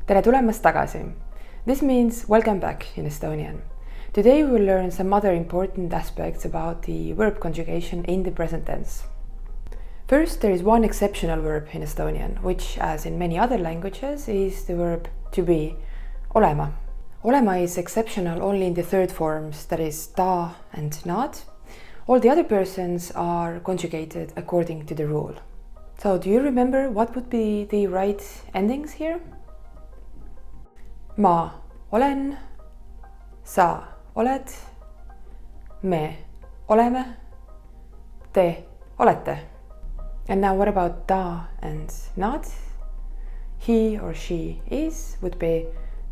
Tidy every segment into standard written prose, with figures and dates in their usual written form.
Tere tulemast tagasi! This means welcome back in Estonian. Today we will learn some other important aspects about the verb conjugation in the present tense. First, there is one exceptional verb in Estonian, which, as in many other languages, is the verb to be, olema. Olema is exceptional only in the third forms, that is ta and nad. All the other persons are conjugated according to the rule. So, do you remember what would be the right endings here? Ma olen, sa oled, me oleme, te olete. And now what about ta and nad? He or she is would be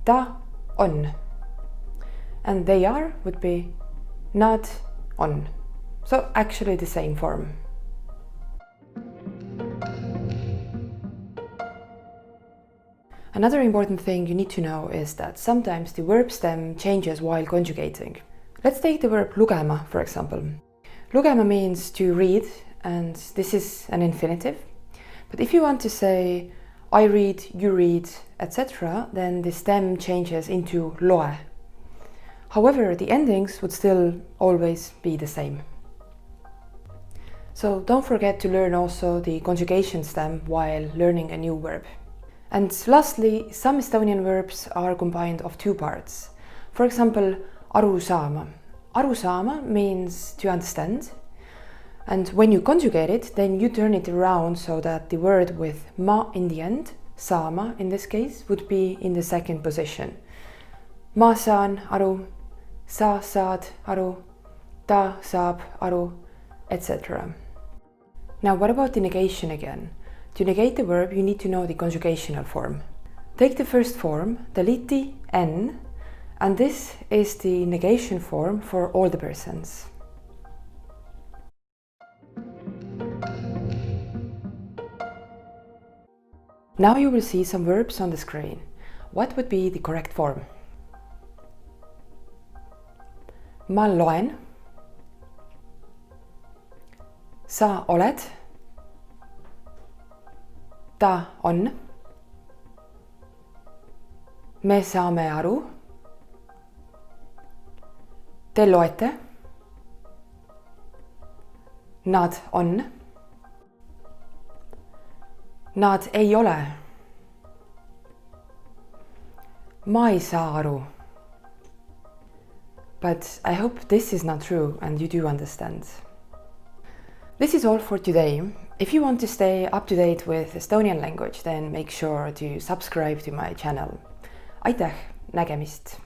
ta on. And they are would be nad on. So actually the same form. Another important thing you need to know is that sometimes the verb stem changes while conjugating. Let's take the verb lugema, for example. Lugema means to read, and this is an infinitive. But if you want to say I read, you read, etc., then the stem changes into loe. However, the endings would still always be the same. So don't forget to learn also the conjugation stem while learning a new verb. And lastly, some Estonian verbs are combined of two parts. For example, aru saama. Aru saama means to understand. And when you conjugate it, then you turn it around so that the word with ma in the end, saama in this case, would be in the second position. Ma saan aru, sa saad aru, ta saab aru, etc. Now what about the negation again? To negate the verb, you need to know the conjugational form. Take the first form, deliti n, and this is the negation form for all the persons. Now you will see some verbs on the screen. What would be the correct form? Ma loen. Sa oled. Ta on. Me saame aru. Te loete. Nad on. Nad ei ole. Ma ei saa aru. But I hope this is not true and you do understand. This is all for today. If you want to stay up to date with Estonian language, then make sure to subscribe to my channel. Aitäh, nägemist!